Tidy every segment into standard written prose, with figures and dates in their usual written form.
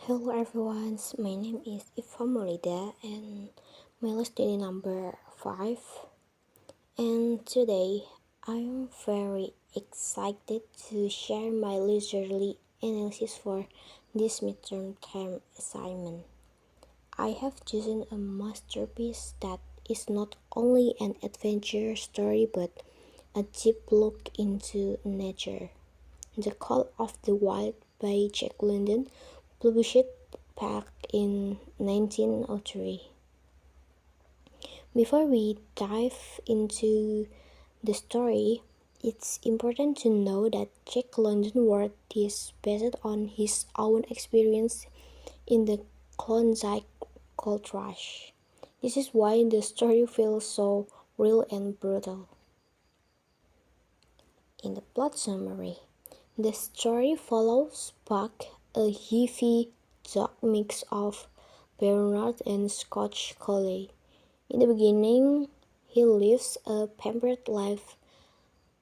Hello everyone, my name is Iva Molida and my study number 5, and today I am very excited to share my leisurely analysis for this midterm term assignment. I have chosen a masterpiece that is not only an adventure story but a deep look into nature. The Call of the Wild by Jack London, published back in 1903. Before we dive into the story, it's important to know that Jack London wrote this based on his own experience in the Klondike Gold Rush. This is why the story feels so real and brutal. In the plot summary, the story follows Buck, a heavy dog mix of Bernard and Scotch Collie. In the beginning, he lives a pampered life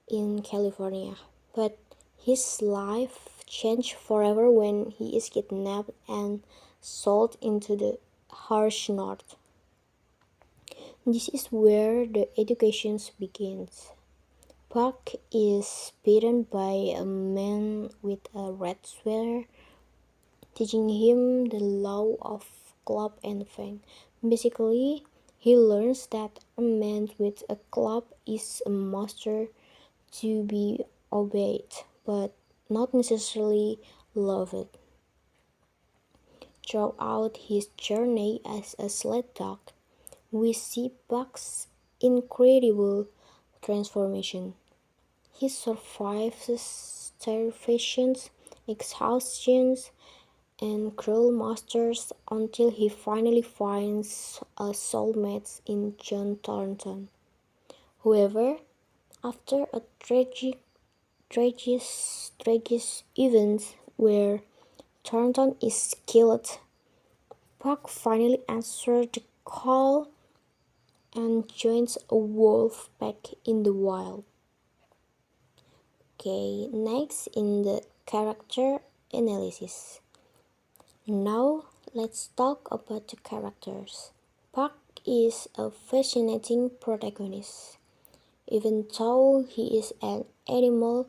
in California, but his life changed forever when he is kidnapped and sold into the harsh north. This is where the education begins. Buck is beaten by a man with a red sweater, teaching him the law of club and fang. Basically, he learns that a man with a club is a master to be obeyed, but not necessarily loved. Throughout his journey as a sled dog, we see Buck's incredible transformation. He survives starvation, exhaustion, and cruel masters until he finally finds a soulmate in John Thornton. However, after a tragic event where Thornton is killed, Buck finally answers the call and joins a wolf pack in the wild. Okay, next in the character analysis. Now let's talk about the characters. Buck is a fascinating protagonist. Even though he is an animal,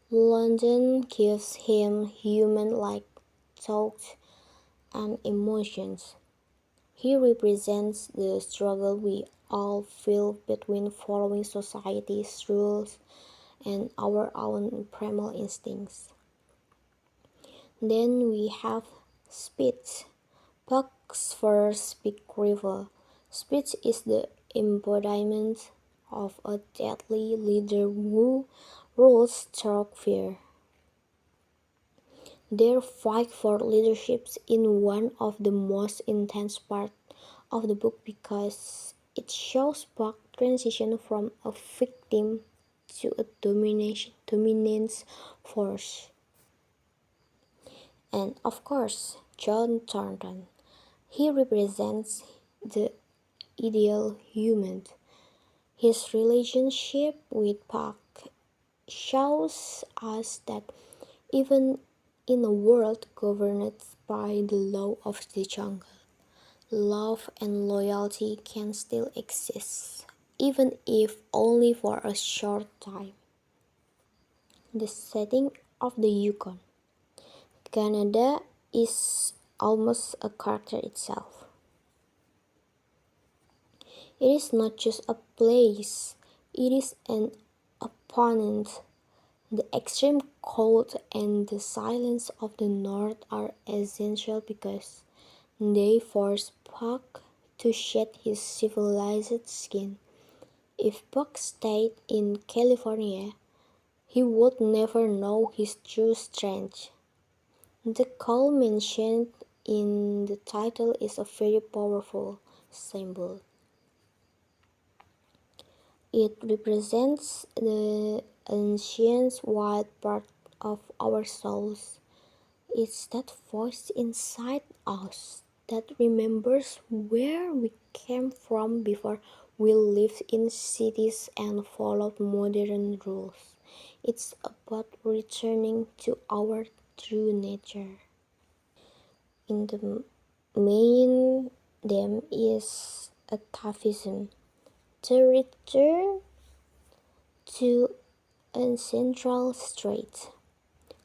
London gives him human-like thoughts and emotions. He represents the struggle we all feel between following society's rules and our own primal instincts. Then we have Spitz, Buck's first big rival. Spitz is the embodiment of a deadly leader who rules through fear. Their fight for leadership in one of the most intense parts of the book because it shows Buck transition from a victim to a dominant force. And of course, John Thornton. He represents the ideal human. His relationship with Buck shows us that even in a world governed by the law of the jungle, love and loyalty can still exist, even if only for a short time. The setting of the Yukon. Canada is almost a character itself. It is not just a place, it is an opponent. The extreme cold and the silence of the North are essential because they force Buck to shed his civilized skin. If Buck stayed in California, he would never know his true strength. The call mentioned in the title is a very powerful symbol. It represents the ancient wild part of our souls. It's that voice inside us that remembers where we came from before we lived in cities and followed modern rules. It's about returning to our true nature. In the main them is atavism. The return to a central street.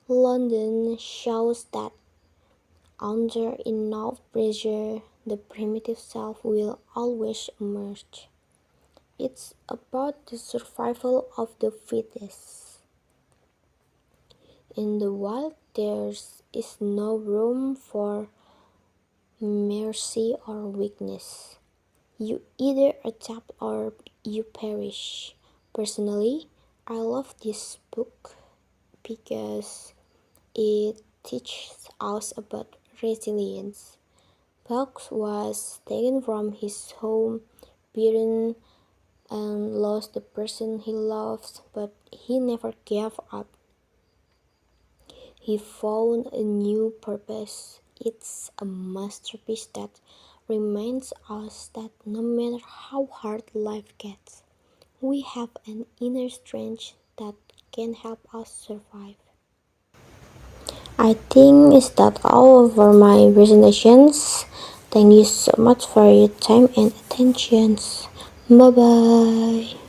London shows that under enough pressure, the primitive self will always emerge. It's about the survival of the fittest. In the wild, there is no room for mercy or weakness. You either adapt or you perish. Personally, I love this book because it teaches us about resilience. Buck was taken from his home, beaten, and lost the person he loved, but he never gave up. He found a new purpose. It's a masterpiece that reminds us that no matter how hard life gets, we have an inner strength that can help us survive. I think is that all for my presentations. Thank you so much for your time and attention. Bye bye.